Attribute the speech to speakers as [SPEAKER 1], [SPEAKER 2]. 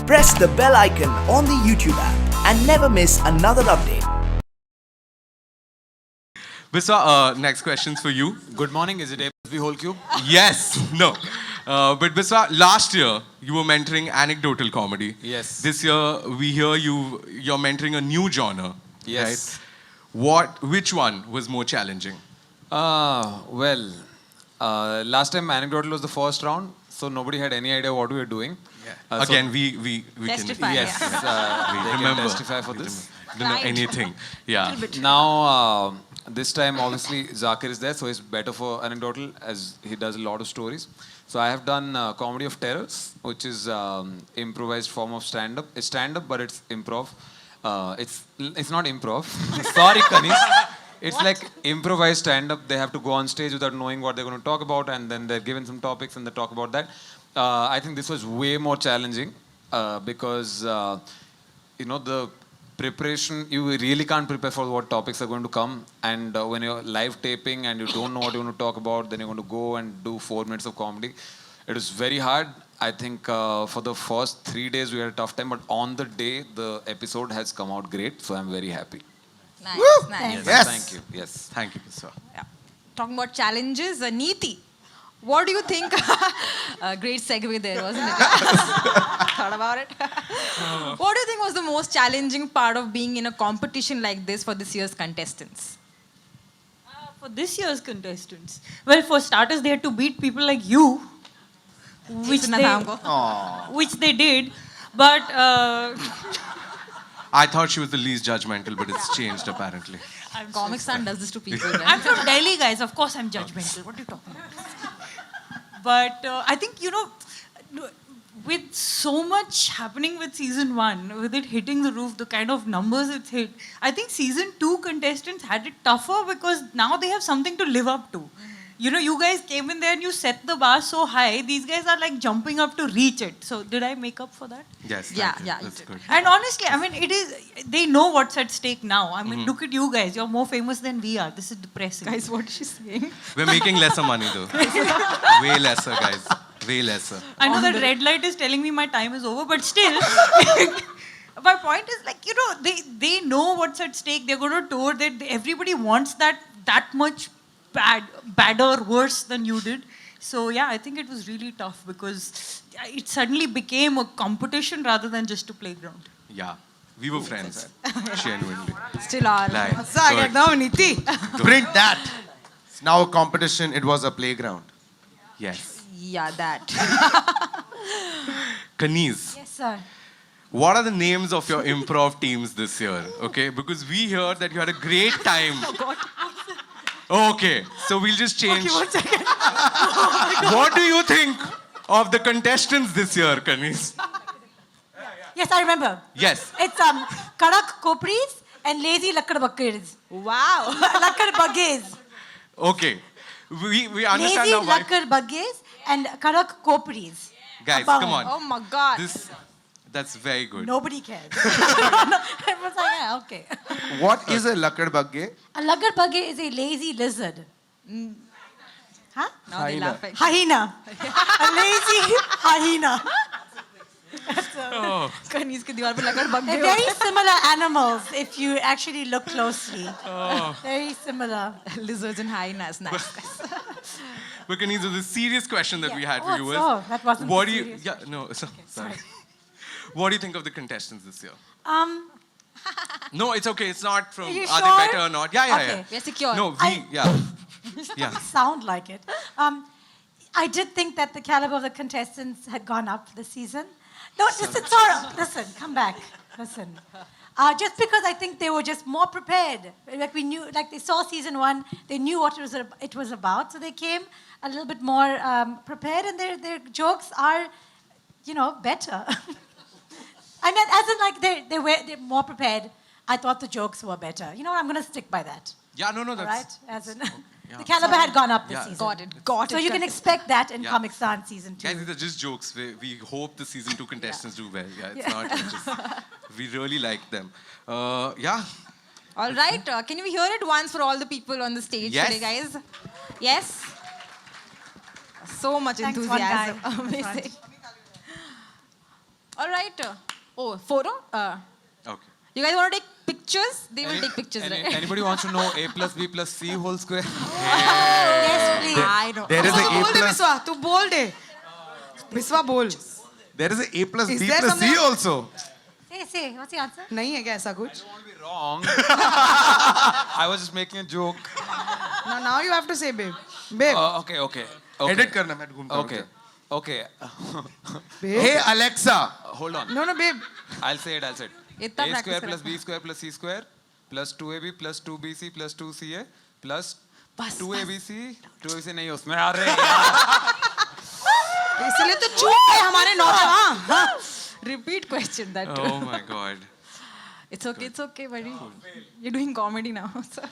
[SPEAKER 1] Press the bell icon on the YouTube app and never miss another update.
[SPEAKER 2] Biswa, next question's for you.
[SPEAKER 3] Good morning. Is it ASV Whole Cube?
[SPEAKER 2] Yes, no. But Biswa, last year you were mentoring anecdotal comedy.
[SPEAKER 3] Yes.
[SPEAKER 2] This year we hear you're mentoring a new genre.
[SPEAKER 3] Yes.
[SPEAKER 2] Right? Which one was more challenging?
[SPEAKER 3] Well, last time anecdotal was the first round, so nobody had any idea what we were doing.
[SPEAKER 2] Again, we
[SPEAKER 4] Testify.
[SPEAKER 2] can
[SPEAKER 3] Yes,
[SPEAKER 4] Yeah.
[SPEAKER 3] they can
[SPEAKER 2] remember.
[SPEAKER 3] testify for this.
[SPEAKER 2] Don't know anything. Yeah.
[SPEAKER 3] Now, this time obviously Zakir is there, so it's better for anecdotal as he does a lot of stories. So I have done Comedy of Terrors, which is improvised form of stand-up. It's stand-up, but it's improv. It's not improv. Sorry, Kanis. It's like improvised stand-up. They have to go on stage without knowing what they're going to talk about, and then they're given some topics and they talk about that. I think this was way more challenging because the preparation, you really can't prepare for what topics are going to come, and when you're live taping and you don't know what you're going to talk about, then you're going to go and do 4 minutes of comedy. It was very hard. I think for the first 3 days we had a tough time, but on the day the episode has come out great, so I'm very happy.
[SPEAKER 4] Nice, nice.
[SPEAKER 2] Yes.
[SPEAKER 3] Thank you. Yes.
[SPEAKER 2] Thank you, Biswa.
[SPEAKER 4] Yeah. Talking about challenges, Neeti, what do you think? Great segue there, wasn't it? Thought about it. What do you think was the most challenging part of being in a competition like this for this year's contestants?
[SPEAKER 5] For this year's contestants, well, for starters, they had to beat people like you, which they did. But
[SPEAKER 2] I thought she was the least judgmental, but it's changed apparently.
[SPEAKER 4] Comic Sun does this to people. Right?
[SPEAKER 5] I'm from Delhi, guys. Of course, I'm judgmental. What are you talking about? But I think, with so much happening with season 1, with it hitting the roof, the kind of numbers it's hit, I think season 2 contestants had it tougher because now they have something to live up to. You guys came in there and you set the bar so high, these guys are like jumping up to reach it. So did I make up for that?
[SPEAKER 2] Yes.
[SPEAKER 4] Yeah,
[SPEAKER 2] thank you.
[SPEAKER 4] yeah, you
[SPEAKER 2] That's
[SPEAKER 4] did.
[SPEAKER 2] good.
[SPEAKER 5] And honestly, I mean, they know what's at stake now. I mean, look at you guys. You're more famous than we are. This is depressing.
[SPEAKER 4] Guys, what is she saying?
[SPEAKER 2] We're making lesser money though. Way lesser, guys. Way lesser.
[SPEAKER 5] I know that red light is telling me my time is over, but still, my point is like, they know what's at stake. They're going to tour that everybody wants that much badder, worse than you did. So yeah, I think it was really tough because it suddenly became a competition rather than just a playground.
[SPEAKER 2] Yeah. We were friends. Genuinely.
[SPEAKER 4] Still are.
[SPEAKER 2] Like, good.
[SPEAKER 6] Print that. It's now a competition. It was a playground.
[SPEAKER 2] Yes.
[SPEAKER 4] Yeah, that.
[SPEAKER 2] Kaniz.
[SPEAKER 4] Yes, sir.
[SPEAKER 2] What are the names of your improv teams this year? Okay, because we heard that you had a great time. Okay, so we'll just change.
[SPEAKER 5] Okay, 1 second.
[SPEAKER 2] What do you think of the contestants this year, Kaniz?
[SPEAKER 7] Yes, I remember.
[SPEAKER 2] Yes.
[SPEAKER 7] It's Kadak Kopris and Lazy Lakkad Bakkirs.
[SPEAKER 4] Wow.
[SPEAKER 7] Lakkad Bagges.
[SPEAKER 2] Okay. We understand
[SPEAKER 7] Lazy
[SPEAKER 2] now why.
[SPEAKER 7] Lakkad Bagges and Kadak Kopris.
[SPEAKER 2] Guys,
[SPEAKER 7] About-
[SPEAKER 2] come on.
[SPEAKER 4] Oh my God.
[SPEAKER 2] That's very good.
[SPEAKER 7] Nobody cares. Everyone's like, yeah, okay.
[SPEAKER 6] What is a Lakkad Bagge?
[SPEAKER 7] A Lakkad Bagge is a lazy lizard. Huh?
[SPEAKER 4] Now they're laughing.
[SPEAKER 7] Hyena. A lazy hyena.
[SPEAKER 2] Oh.
[SPEAKER 4] Kaniz ke diwar pe lakad bag
[SPEAKER 7] They're
[SPEAKER 4] gaye
[SPEAKER 7] very similar animals if you actually look closely. Very similar.
[SPEAKER 4] lizards and hyenas. Nice.
[SPEAKER 2] But Kaniz, the serious question that we had for you was,
[SPEAKER 7] Oh, that wasn't
[SPEAKER 2] what do
[SPEAKER 7] serious.
[SPEAKER 2] you? Yeah, no. Sorry. What do you think of the contestants this year? No, it's okay. It's not from
[SPEAKER 7] Are you
[SPEAKER 2] are
[SPEAKER 7] sure?
[SPEAKER 2] they better or not. Yeah.
[SPEAKER 7] Okay.
[SPEAKER 4] We are secure.
[SPEAKER 2] No, yeah.
[SPEAKER 7] Sound like it. I did think that the caliber of the contestants had gone up this season. No, listen, come back. Listen. Just because I think they were just more prepared. Like we knew, like they saw season 1, they knew what it was about, so they came a little bit more prepared, and their jokes are, better. I mean, as in like they're more prepared. I thought the jokes were better. You know what? I'm going to stick by that.
[SPEAKER 2] Yeah, no,
[SPEAKER 7] All
[SPEAKER 2] that's
[SPEAKER 7] right? As in,
[SPEAKER 2] yeah.
[SPEAKER 7] the caliber had gone up this
[SPEAKER 2] Yeah.
[SPEAKER 7] season.
[SPEAKER 4] Got it.
[SPEAKER 7] So you can expect that in
[SPEAKER 2] Yeah.
[SPEAKER 7] Comic Sans season 2.
[SPEAKER 2] Guys, these are just jokes. We hope the season 2 contestants do well. Yeah, it's not just. We really like them. Yeah.
[SPEAKER 4] All right. Can we hear it once for all the people on the stage
[SPEAKER 2] Yes.
[SPEAKER 4] today, guys? Yes. So much
[SPEAKER 7] Thanks, one
[SPEAKER 4] enthusiasm.
[SPEAKER 7] guy in the
[SPEAKER 4] Amazing.
[SPEAKER 7] front.
[SPEAKER 4] All right. Oh, photo.
[SPEAKER 2] Okay.
[SPEAKER 4] You guys want to take pictures? They will take pictures, right?
[SPEAKER 3] Anybody wants to know a plus b plus c whole square?
[SPEAKER 7] Yes, please.
[SPEAKER 4] I know.
[SPEAKER 6] There is a A
[SPEAKER 8] बोल दे
[SPEAKER 6] plus.
[SPEAKER 8] Biswa तू बोल दे बिस्वा बोल
[SPEAKER 6] There is a A plus
[SPEAKER 8] Is
[SPEAKER 6] B
[SPEAKER 8] there
[SPEAKER 6] plus C
[SPEAKER 8] something-
[SPEAKER 6] also.
[SPEAKER 7] Say, what's the answer?
[SPEAKER 8] नहीं है क्या ऐसा कुछ
[SPEAKER 3] Be wrong. I was just making a joke.
[SPEAKER 8] now you have to say babe babe
[SPEAKER 3] Okay.
[SPEAKER 6] Edit करना मैं घूमता हूँ।
[SPEAKER 3] Okay.
[SPEAKER 8] babe
[SPEAKER 6] Hey Alexa.
[SPEAKER 3] Hold on.
[SPEAKER 8] no babe
[SPEAKER 3] I'll say it.
[SPEAKER 4] इतना
[SPEAKER 3] A
[SPEAKER 4] practice
[SPEAKER 3] square
[SPEAKER 4] करा।
[SPEAKER 3] plus b square plus c square plus 2ab plus 2bc plus 2ca plus 2abc 2abc नहीं उसमें आ रहे
[SPEAKER 8] इसलिए तो चूक गए हमारे नौजवान हाँ
[SPEAKER 4] Repeat question that.
[SPEAKER 2] Oh my God.
[SPEAKER 4] It's okay, buddy. You're doing comedy now. So.